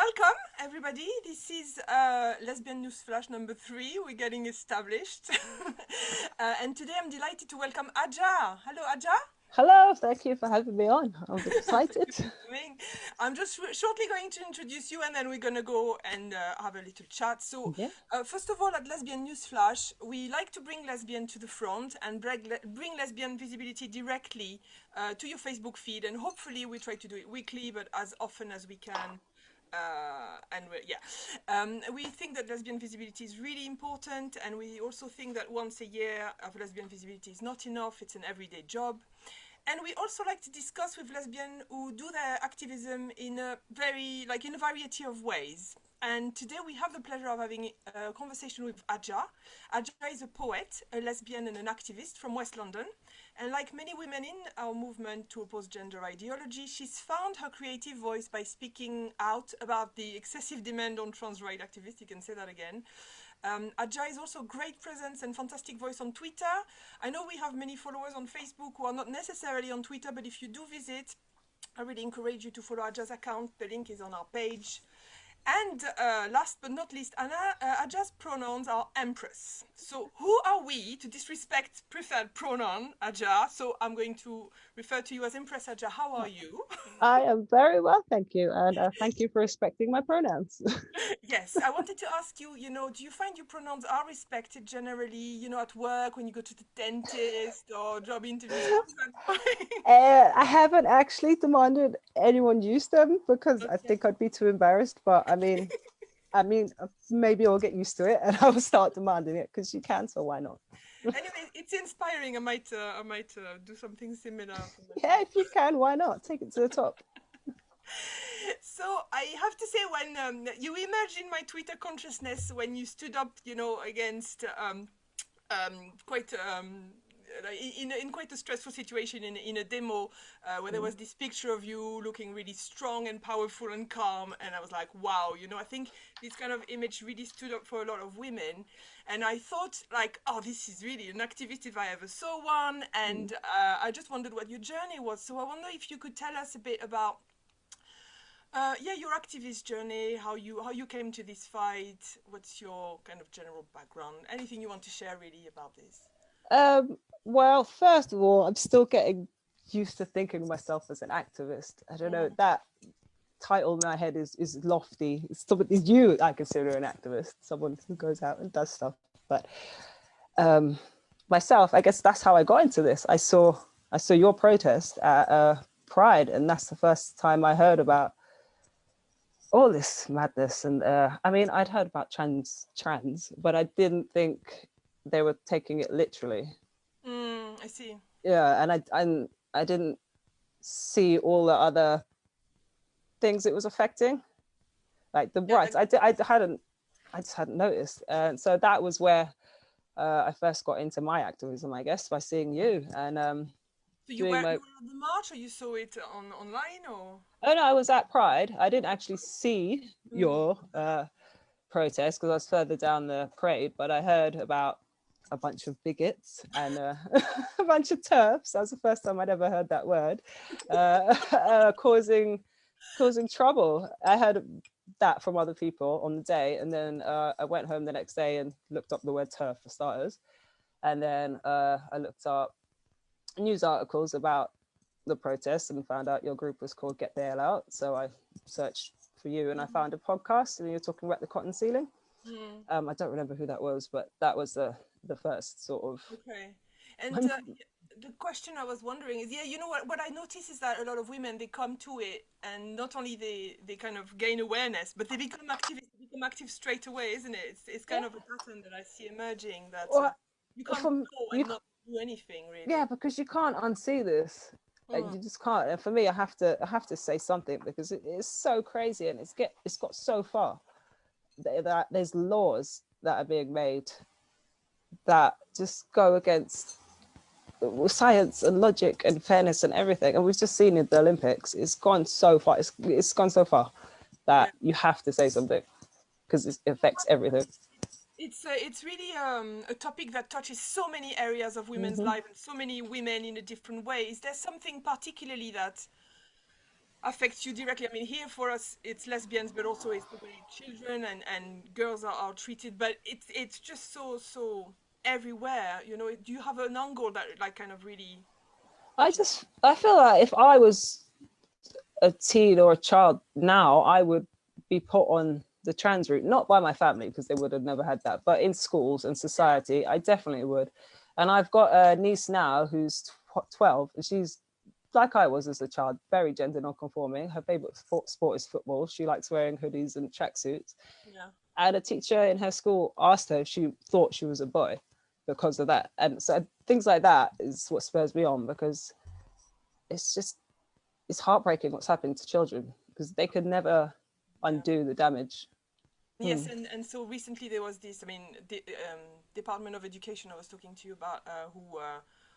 Welcome, everybody. This is Lesbian News Flash number 3. We're getting established. And today I'm delighted to welcome Aja. Hello, Aja. Hello, thank you for having me on. I'm excited. I'm just shortly going to introduce you and then we're going to go and have a little chat. So, Yeah. first of all, at Lesbian News Flash, we like to bring lesbian to the front and bring lesbian visibility directly to your Facebook feed. And hopefully, we try to do it weekly, but as often as we can. We think that lesbian visibility is really important, and we also think that once a year of lesbian visibility is not enough. It's an everyday job. And we also like to discuss with lesbians who do their activism in a in a variety of ways. And today we have the pleasure of having a conversation with Aja. Aja is a poet, a lesbian and an activist from West London. And like many women in our movement to oppose gender ideology, she's found her creative voice by speaking out about the excessive demand on trans rights activists. You can say that again. Aja is also a great presence and fantastic voice on Twitter. I know we have many followers on Facebook who are not necessarily on Twitter, but if you do visit, I really encourage you to follow Aja's account. The link is on our page. And last but not least, Aja's pronouns are Empress. So who are we to disrespect preferred pronoun, Aja? So I'm going to refer to you as Empress. Aja, how are you? I am very well, thank you. And thank you for respecting my pronouns. Yes, I wanted to ask you, do you find your pronouns are respected generally, at work, when you go to the dentist or job interviews? How's that going? I haven't actually demanded anyone use them because I Okay. think I'd be too embarrassed. But I mean, maybe I'll get used to it and I'll start demanding it because you can, so why not? Anyway, it's inspiring. I might do something similar for Yeah, myself. if you can, why not? Take it to the top. So I have to say, when you emerged in my Twitter consciousness when you stood up, against quite in quite a stressful situation in a demo where there was this picture of you looking really strong and powerful and calm, and I was like, wow, I think this kind of image really stood up for a lot of women, and I thought like, oh, this is really an activist if I ever saw one, Mm. and I just wondered what your journey was. So I wonder if you could tell us a bit about your activist journey, how you came to this fight, what's your kind of general background, anything you want to share really about this. Well, first of all, I'm still getting used to thinking of myself as an activist. I don't know, Mm. that title in my head is lofty. It's you I consider an activist, someone who goes out and does stuff. But um, myself, I guess that's how I got into this. I saw your protest at Pride, and that's the first time I heard about all this madness. And I mean, I'd heard about trans, but I didn't think they were taking it literally. I see. Yeah, and I didn't see all the other things it was affecting, like the Yeah, rights. I just hadn't noticed, and so that was where I first got into my activism, I guess, by seeing you and so you doing were my. you were at the march, or you saw it online, or? Oh no, I was at Pride. I didn't actually see Mm. your protest because I was further down the parade, but I heard about a bunch of bigots and a bunch of turfs. That was the first time I'd ever heard that word, causing trouble. I heard that from other people on the day, and then I went home the next day and looked up the word turf for starters, and then I looked up news articles about the protests and found out your group was called Get the Hell Out. So I searched for you and I Mhm. found a podcast and you were talking about the cotton ceiling. Mm. I don't remember who that was, but that was the first sort of. Okay. And the question I was wondering is, yeah, what I notice is that a lot of women, they come to it, and not only they kind of gain awareness, but they become activists, they become active straight away, isn't it? It's Yeah. kind of a pattern that I see emerging, that Well, you can't from go you, and not do anything yeah, really. because you can't unsee this. Mm. You just can't. And for me, I have to say something because it is so crazy and it's got so far that there's laws that are being made that just go against science and logic and fairness and everything. And we've just seen in the Olympics, it's gone so far. It's gone so far Yeah. that you have to say something because it affects everything. It's really a topic that touches so many areas of women's Mm-hmm. life and so many women in a different way. Is there something particularly that affects you directly. I mean, here for us, it's lesbians, but also it's the way children and girls are treated. But it's just so everywhere. You know, do you have an angle that like kind of really touches? I feel like if I was a teen or a child now, I would be put on the trans route, not by my family because they would have never had that, but in schools and Yeah, society, I definitely would. And I've got a niece now who's 12, and she's like I was as a child, very gender non-conforming. Her favorite sport is football. She likes wearing hoodies and tracksuits. yeah, And a teacher in her school asked her if she thought she was a boy because of that. And so things like that is what spurs me on, because it's just, it's heartbreaking what's happening to children because they could never yeah. undo the damage. Yes, and so recently there was this. I mean, the Department of Education I was talking to you about,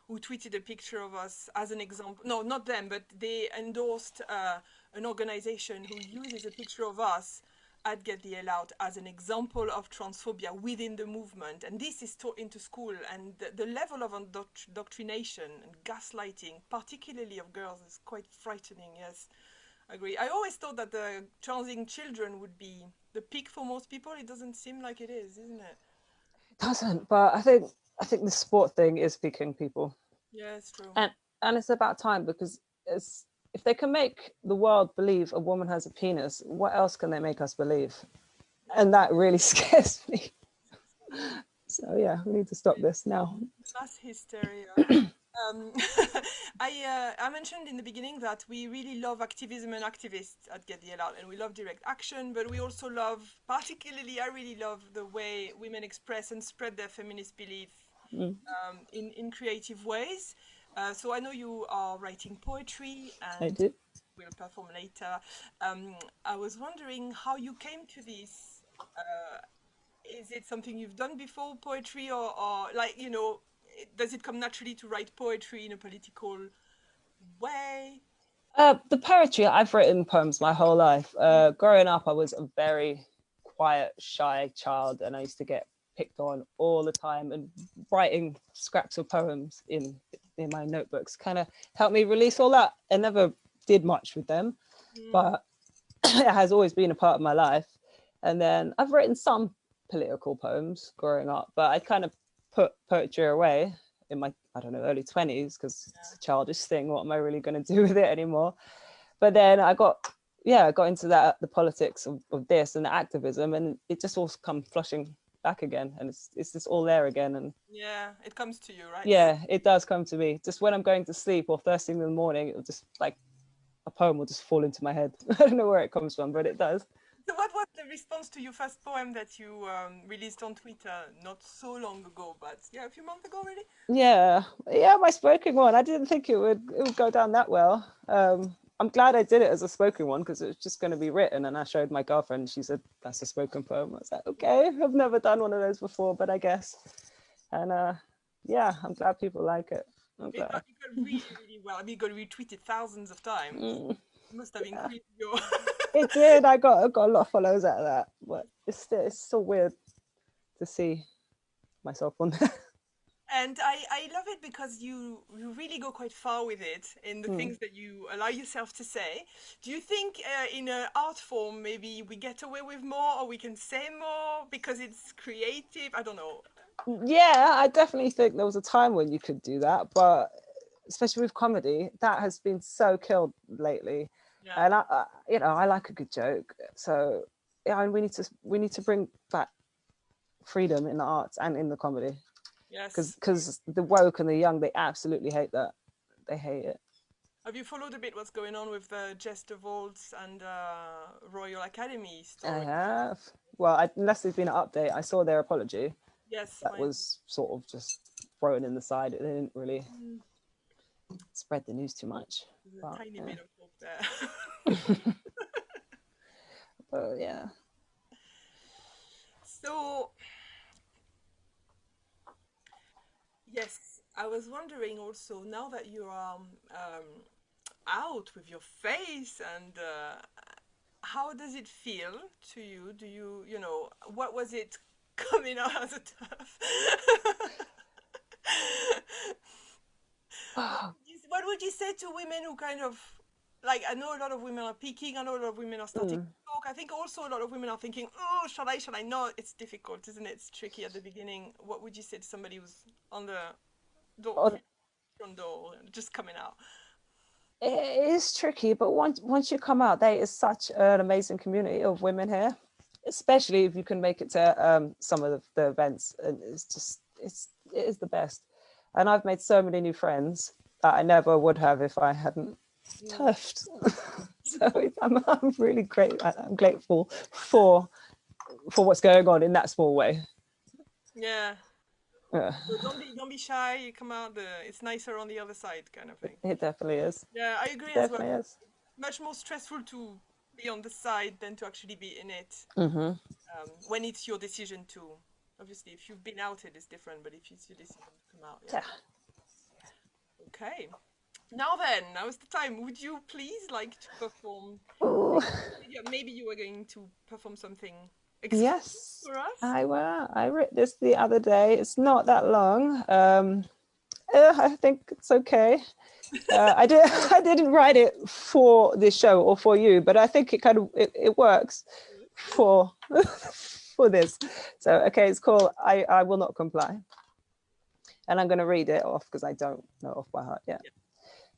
who tweeted a picture of us as an example. No, not them, but they endorsed an organization who uses a picture of us at Get the Hell Out as an example of transphobia within the movement, and this is taught into school, and the level of indoctrination and gaslighting, particularly of girls, is quite frightening. Yes. Agree. I always thought that the transing children would be the peak for most people. It doesn't seem like it is, isn't it? It doesn't, but I think the sport thing is picking people. Yeah, it's true. And it's about time, because it's, if they can make the world believe a woman has a penis, what else can they make us believe? And that really scares me. So yeah, we need to stop this now. Mass hysteria. Um, I mentioned in the beginning that we really love activism and activists at Get the Hell Out, and we love direct action, but we also love, particularly, I really love the way women express and spread their feminist belief Mm, in creative ways. So I know you are writing poetry I and do. will perform later. I was wondering how you came to this. Uh, is it something you've done before, poetry, or like, you know, does it come naturally to write poetry in a political way? The poetry, I've written poems my whole life. Growing up, I was a very quiet, shy child, and I used to get picked on all the time. And writing scraps of poems in my notebooks kind of helped me release all that. I never did much with them, Mm, but it has always been a part of my life. And then I've written some political poems growing up, but I kind of put poetry away in my, I don't know, early 20s, because it's yeah. a childish thing. What am I really going to do with it anymore? But then I got into that, the politics of this and the activism, and it just all come flushing back again, and it's just all there again. And Yeah, it comes to you, right? yeah, it does come to me just when I'm going to sleep or first thing in the morning. It'll just like a poem will just fall into my head. I don't know where it comes from, but it does. So what was the response to your first poem that you released on Twitter not so long ago, but yeah, a few months ago, really? Yeah, yeah, my spoken one. I didn't think it would go down that well. I'm glad I did it as a spoken one, because it was just going to be written, and I showed my girlfriend. And she said that's a spoken poem. I was like, okay, I've never done one of those before, but I guess. And yeah, I'm glad people like it. I'm glad. It got really, really well. I mean, it got retweeted thousands of times. Mm, It must have yeah, increased your. it did. I got a lot of followers out of that, but it's still weird to see myself on there. And I love it because you really go quite far with it in the Mm. things that you allow yourself to say. Do you think in an art form maybe we get away with more or we can say more because it's creative? I don't know. Yeah, I definitely think there was a time when you could do that, but especially with comedy, that has been so killed lately. Yeah. And I like a good joke. So yeah, and we need to bring back freedom in the arts and in the comedy, Yes. because the woke and the young, they absolutely hate that. They hate it. Have you followed a bit what's going on with the Jester Vaults and Royal Academy I story? have. Well, unless there's been an update, I saw their apology. Yes, That mine. was sort of just thrown in the side. It didn't really Mm, spread the news too much. there's a But tiny yeah, bit of hope there. but yeah. So, yes, I was wondering also now that you are out with your face and how does it feel to you? Do you, you know, what was it coming out as a tough? What would you say to women who kind of like I know a lot of women are peaking. I know a lot of women are starting to Mm. talk. I think also a lot of women are thinking, oh, shall I not? It's difficult, isn't it? It's tricky at the beginning. What would you say to somebody who's on the door, On front door, just coming out? it is tricky, but once you come out, there is such an amazing community of women here, especially if you can make it to some of the events. And it is the best. And I've made so many new friends that I never would have if I hadn't Mm. turfed. So I'm really great. I'm grateful for what's going on in that small way. Yeah. Yeah, So don't be shy. You come out. It's nicer on the other side, kind of thing. it definitely is. Yeah, I agree It as well. definitely is. Much more stressful to be on the side than to actually be in it. Hmm. When it's your decision to. Obviously, if you've been outed, it's different. But if it's your decision to come out, yeah. Yeah. Okay. Now then, now is the time. Would you please like to perform? Ooh. Maybe you were going to perform something exclusive Yes, for us. I will. I wrote this the other day. It's not that long. I think it's okay. I did. I didn't write it for this show or for you, but I think it works for for this. So okay, it's called I Will Not Comply, and I'm going to read it off because I don't know off by heart yet.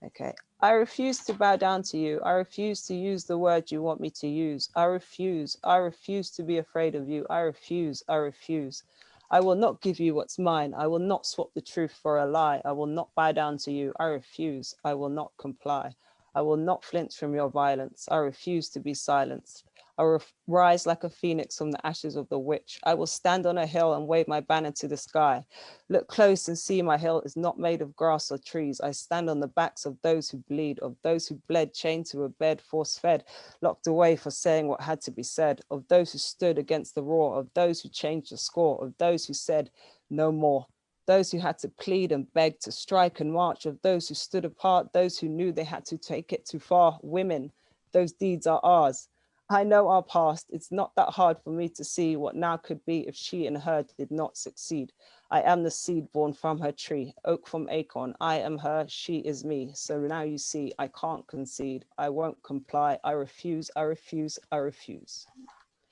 Okay. I refuse to bow down to you. I refuse to use the word you want me to use. I refuse. I refuse to be afraid of you. I refuse. I refuse. I will not give you what's mine. I will not swap the truth for a lie. I will not bow down to you. I refuse. I will not comply. I will not flinch from your violence. I refuse to be silenced. I will rise like a phoenix from the ashes of the witch. I will stand on a hill and wave my banner to the sky. Look close and see my hill is not made of grass or trees. I stand on the backs of those who bleed, of those who bled, chained to a bed, force-fed, locked away for saying what had to be said, of those who stood against the roar, of those who changed the score, of those who said no more, those who had to plead and beg, to strike and march, of those who stood apart, those who knew they had to take it too far. Women, those deeds are ours. I know our past. It's not that hard for me to see what now could be if she and her did not succeed. I am the seed born from her tree, oak from acorn. I am her, she is me. So now you see, I can't concede. I won't comply. I refuse, I refuse, I refuse.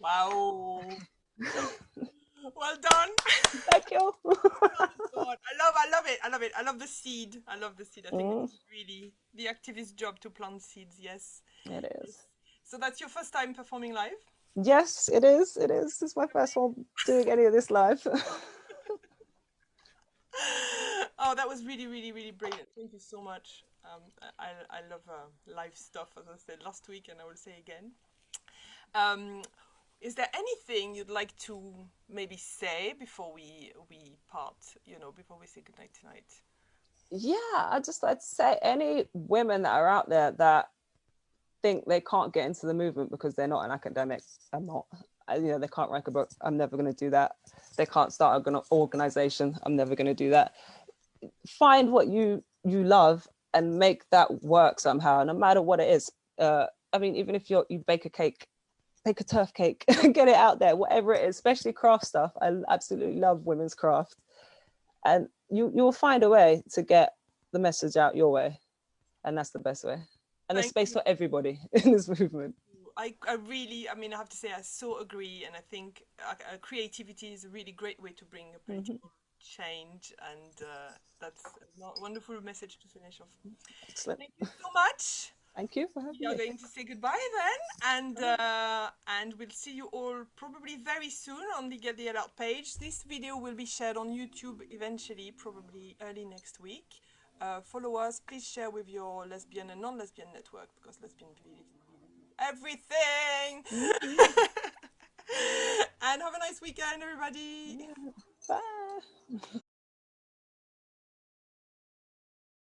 Wow. Well done. Thank you. God. I love it. I love it. I love the seed. I love the seed. I think Mm, it's really the activist job to plant seeds. Yes. it Yes. is. So that's your first time performing live? Yes, it is. It is. This is my first one doing any of this live. Oh, that was really, really, really brilliant. Thank you so much. I love live stuff, as I said last week, and I will say again. Um, is there anything you'd like to maybe say before we part? Before we say goodnight tonight. Yeah, I just like to say any women that are out there that think they can't get into the movement because they're not an academic. I'm not. They can't write a book. I'm never going to do that. They can't start an organization. I'm never going to do that. Find what you love and make that work somehow, no matter what it is. I mean, even if you bake a cake, bake a turf cake, get it out there, whatever it is, especially craft stuff. I absolutely love women's craft, and you'll find a way to get the message out your way, and that's the best way. And there's Thank space you. for everybody in this movement. I really, I mean, I have to say, I so agree, and I think creativity is a really great way to bring a Mm-hmm. political change, and that's a wonderful message to finish off. Excellent. Thank you so much. Thank you for We having are me. going to say goodbye then, and we'll see you all probably very soon on the Get the Hell Out page. This video will be shared on YouTube eventually, probably early next week. Follow us, please share with your lesbian and non-lesbian network, because lesbian visibility is everything. Mm-hmm. And have a nice weekend, everybody. Yeah. Bye.